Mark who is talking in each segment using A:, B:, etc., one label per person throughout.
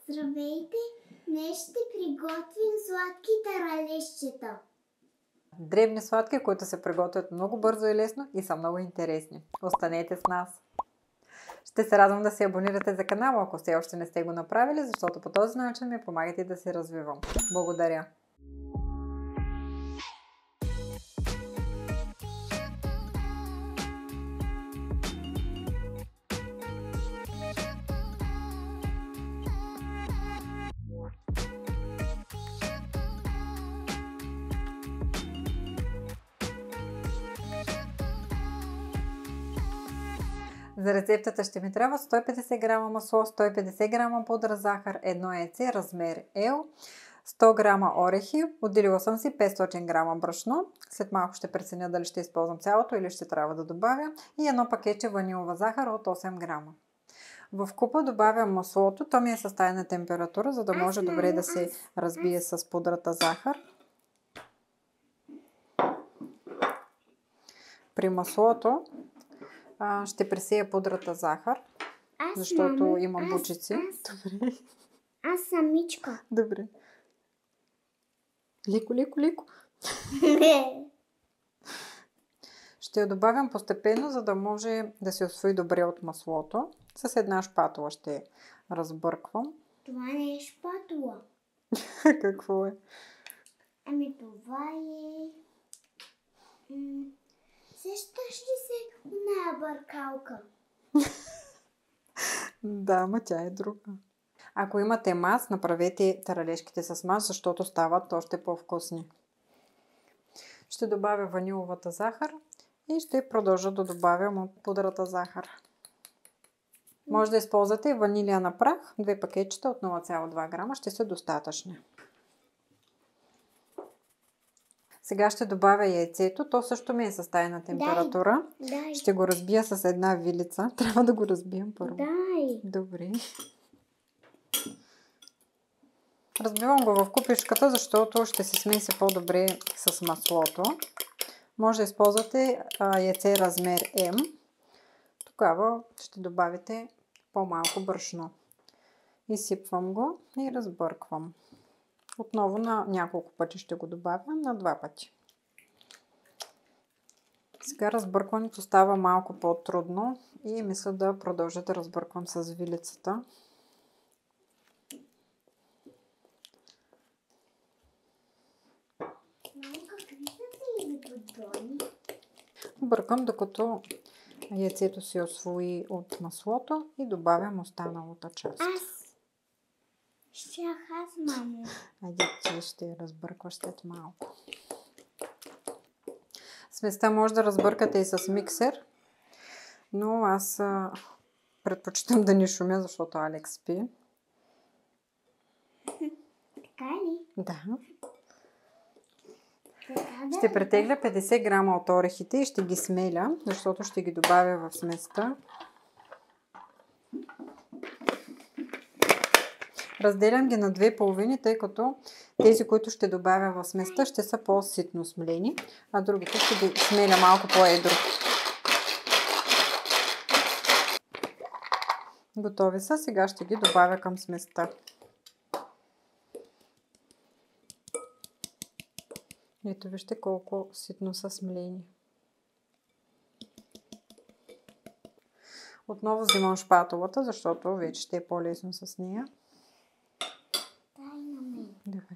A: Здравейте! Днес ще приготвим сладки таралежчета.
B: Дребни сладки, които се приготвят много бързо и лесно и са много интересни. Останете с нас! Ще се радвам да се абонирате за канала, ако все още не сте го направили, защото по този начин ми помагате да се развивам. Благодаря! За рецептата ще ми трябва 150 грама масло, 150 грама пудра захар, едно яйце, размер L, 100 грама орехи, отделила съм си 500 грама брашно, след малко ще преценя дали ще използвам цялото или ще трябва да добавя, и едно пакетче ванилова захар от 8 грама. В купа добавям маслото, то ми е с тайна температура, за да може добре да се разбие с пудрата захар. При маслото ще пресея пудрата захар, защото имам бучици. Добре.
A: Аз самичка.
B: Добре. Леко. Ще я добавям постепенно, за да може да се усвои добре от маслото. С една шпатула ще разбърквам.
A: Това не е шпатула.
B: Какво е?
A: Ами това е... Сещаш ли се оная бъркалка?
B: Да, ама тя е друга. Ако имате мас, направете таралежките с мас, защото стават още по-вкусни. Ще добавя ваниловата захар и ще продължа да добавям от пудрата захар. Може да използвате ванилия на прах, 2 пакетчета от 0,2 грама, ще са достатъчни. Сега ще добавя яйцето, то също ми е с тайна температура.
A: Дай.
B: Ще го разбия с една вилица. Трябва да го разбием първо.
A: Дай.
B: Добре. Разбивам го в купичката, защото ще се смеси по-добре с маслото. Може да използвате яйце размер М. Тогава ще добавите по-малко брашно. Изсипвам го и разбърквам. Отново на няколко пъти ще го добавя, на 2 пъти. Сега разбъркването става малко по-трудно и мисля да продължа да разбърквам с вилицата. Бъркам, докато яйцето се освои от маслото и добавям останалата част.
A: Аз, мамо.
B: Айде, ти ще я разбъркваш след малко. Сместа може да разбъркате и с миксер, но аз предпочитам да не шумя, защото Алекс спи.
A: Така ли?
B: Да. Ще претегля 50 грама от орехите и ще ги смеля, защото ще ги добавя в сместа. Разделям ги на 2 половини, тъй като тези, които ще добавя в сместа, ще са по-ситно смлени, а другите ще ги смеля малко по-едро. Готови са, сега ще ги добавя към сместа. Ето вижте колко ситно са смлени. Отново взимам шпатулата, защото вече ще е по-лесно с нея. Добре.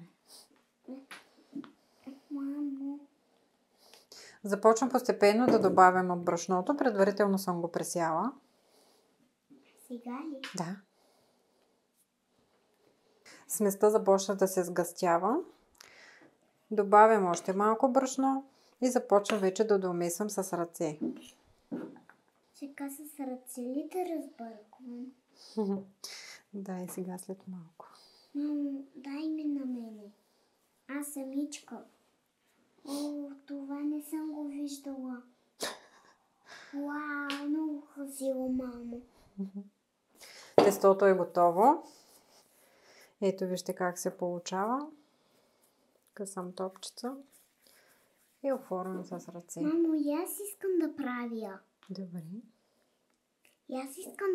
A: Мамо.
B: Започвам постепенно да добавям от брашното. Предварително съм го пресяла.
A: Сега ли?
B: Да. Сместа започна да се сгъстява. Добавям още малко брашно и започвам вече да домесвам с ръце.
A: Сега с ръце ли да разбърквам?
B: Да, и сега след малко.
A: Мамо, дай ми на мене. Аз самичка. О, това не съм го виждала. Вау, много красиво, мамо.
B: Тестото е готово. Ето вижте как се получава. Късам топчеца и оформям с ръце.
A: Мамо, и аз искам да правя.
B: Добре.
A: И аз искам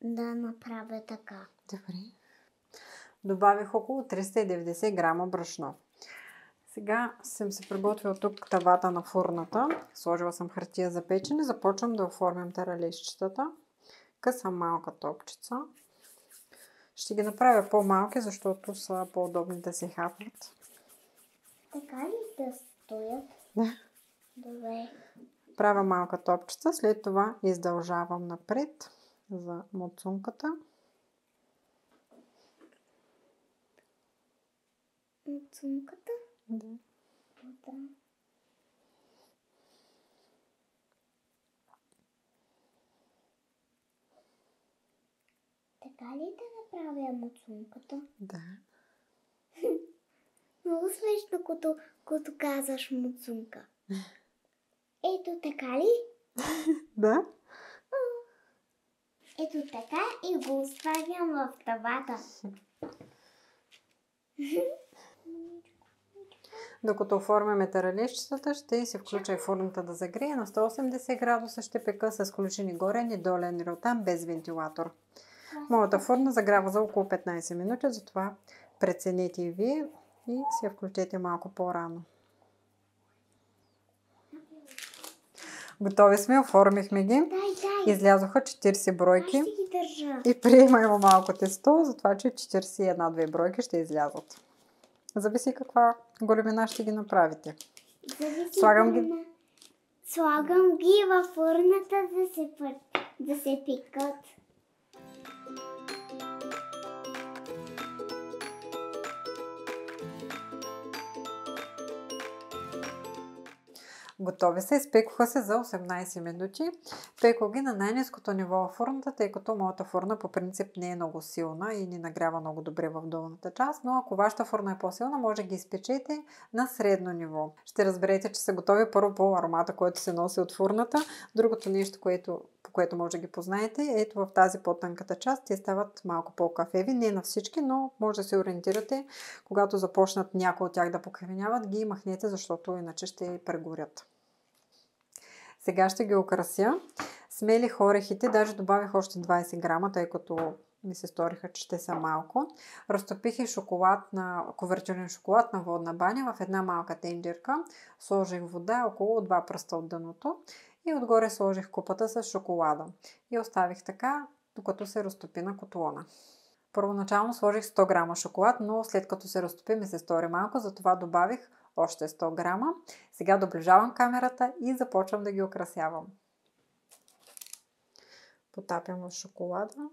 A: да направя така.
B: Добре. Добавих около 390 грама брашно. Сега съм се приготвила тук тавата на фурната. Сложила съм хартия за печене. Започвам да оформям таралежчетата. Късам малка топчица. Ще ги направя по-малки, защото са по-удобни да се хапват.
A: Така ли да стоят?
B: Да.
A: Добре.
B: Правя малка топчица, след това издължавам напред за муцунката.
A: Муцунката?
B: Да.
A: Да. Така ли да направя муцунката?
B: Да.
A: Много смешно, като казваш муцунка. Ето така ли?
B: Да.
A: Ето така и го оставям в тавата.
B: Докато оформяме таралежчетата, ще се включа и фурната да загрее. На 180 градуса ще пека с включени горен и долен релтан без вентилатор. Моята фурна загрява за около 15 минути, затова прецените и вие и се включете малко по-рано. Готови сме, оформихме ги.
A: Дай.
B: Излязоха 40 бройки.
A: Аз ще ги държа.
B: И приема има малко тесто, затова че 41-2 бройки ще излязат. Зависи каква големина ще ги направите.
A: Слагам ги във фурната да се пекат.
B: Готови са, изпекоха се за 18 минути. Пекох ги на най-ниското ниво във фурната, тъй като моята фурна по принцип не е много силна и не нагрява много добре в долната част, но ако вашата фурна е по-силна, може да ги изпечете на средно ниво. Ще разберете, че са готови първо по аромата, който се носи от фурната. Другото нещо, по което може да ги познаете, ето в тази по-тънката част, те стават малко по-кафеви. Не на всички, но може да се ориентирате, когато започнат някои от тях да покафеняват, ги махнете, защото иначе ще прегорят. Сега ще ги украся. Смелих орехите, даже добавих още 20 грама, тъй като ми се сториха, че ще са малко. Разтопих и кувертюрен шоколад на водна баня в една малка тенджерка. Сложих вода около 2 пръста от дъното и отгоре сложих купата с шоколада. И оставих така, докато се разтопи на котлона. Първоначално сложих 100 грама шоколад, но след като се разтопи ми се стори малко, затова добавих още 100 грама. Сега доближавам камерата и започвам да ги украсявам. Потапям в шоколада.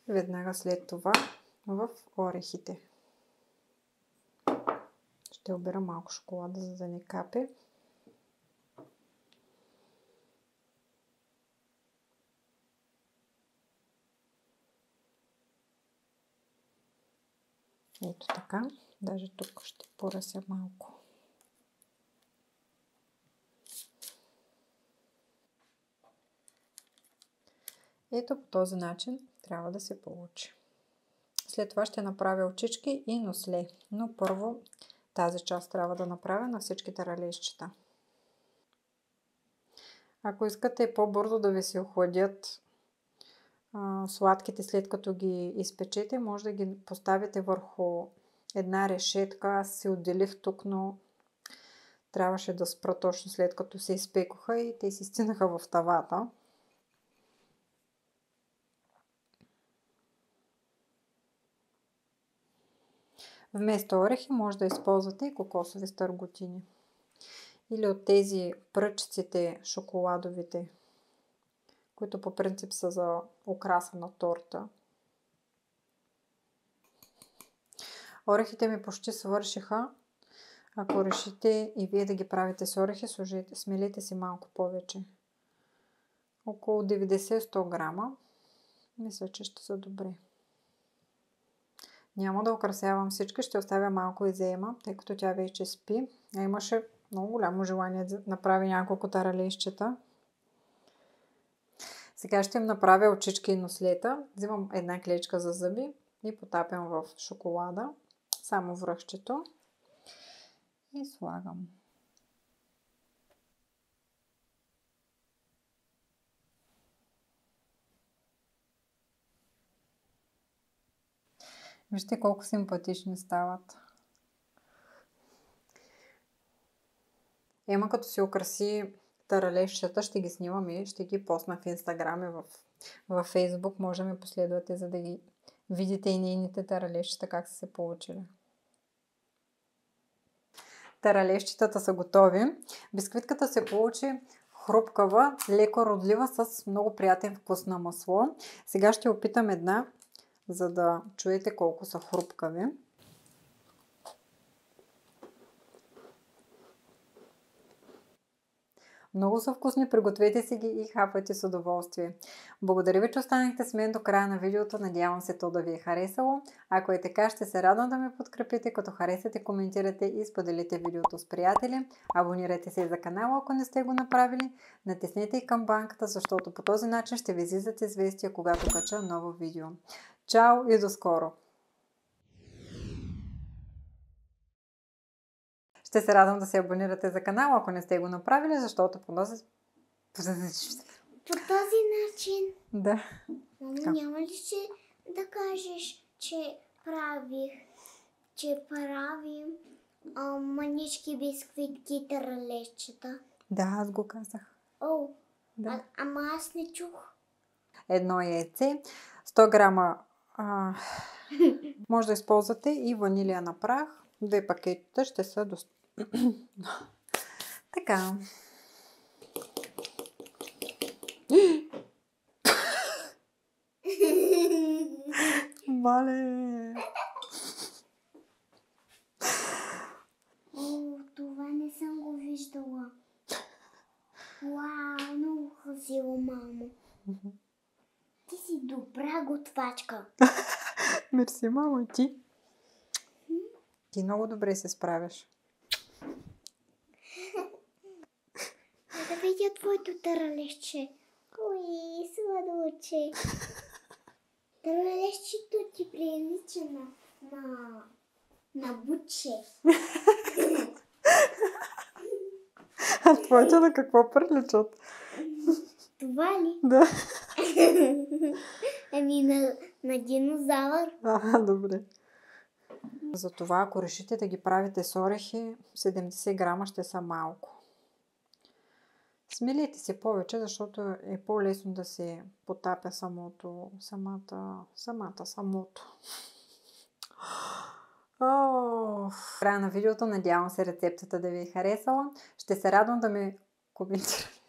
B: Веднага след това в орехите. Ще обера малко шоколада, за да не капе. Ето така. Даже тук ще поръся малко. Ето по този начин трябва да се получи. След това ще направя очички и носле. Но първо тази част трябва да направя на всички таралежчета. Ако искате по-бързо да ви се охладят сладките след като ги изпечете, може да ги поставите върху една решетка. Аз си отделих тук, но трябваше да спра точно след като се изпекоха и те си стинаха в тавата. Вместо орехи може да използвате и кокосови стърготини. Или от тези пръчците шоколадовите, които по принцип са за украса на торта. Орехите ми почти свършиха. Ако решите и вие да ги правите с орехи, смелете си малко повече. Около 90-100 грама. Мисля, че ще са добре. Няма да украсявам всички, ще оставя малко изема, тъй като тя вече спи. А имаше много голямо желание да направи няколко таралежчета. Сега ще им направя очички и нослета. Взимам една клечка за зъби и потапям в шоколада. Само връхчето. И слагам. Вижте колко симпатични стават. Ема като си украси таралежчета, ще ги снимам и ще ги постна в Инстаграм и в Фейсбук. Може да ме последвате, за да ги видите и нейните таралежчета как са се получили. Таралежчетата са готови. Бисквитката се получи хрупкава, леко родлива с много приятен вкус на масло. Сега ще опитам една, за да чуете колко са хрупкави. Много са вкусни, пригответе си ги и хапайте с удоволствие. Благодаря ви, че останахте с мен до края на видеото. Надявам се то да ви е харесало. Ако е така, ще се радвам да ме подкрепите, като харесате, коментирате и споделите видеото с приятели. Абонирайте се и за канала, ако не сте го направили. Натиснете и камбанката, защото по този начин ще ви излизат известия, когато кача ново видео. Чао и до скоро! Ще се радвам да се абонирате за канала, ако не сте го направили, защото по този
A: начин.
B: Да.
A: Мамо, няма ли ще да кажеш, че правим манички бисквитки таралежчета?
B: Да, аз го казах.
A: О,
B: Да.
A: ама аз не чух.
B: Едно яйце, 100 грама може да използвате и ванилия на прах. 2 пакетите ще са така. Мале!
A: О, това не съм го виждала. Вау, много красиво, мамо. Ти си добра готвачка.
B: Мерси, мамо, ти. Ти много добре се справяш.
A: Да видя твоето таралежче. Ой, сладуче. Таралежчето ти прилича на буче.
B: А твоите на какво приличат?
A: Това ли?
B: Да.
A: Ами на динозавър.
B: Добре. Затова, ако решите да ги правите с орехи, 70 грама ще са малко. Смелете се повече, защото е по-лесно да се потапя самото. Края на видеото, надявам се рецептата да ви е харесала. Ще се радвам да ме коментирате.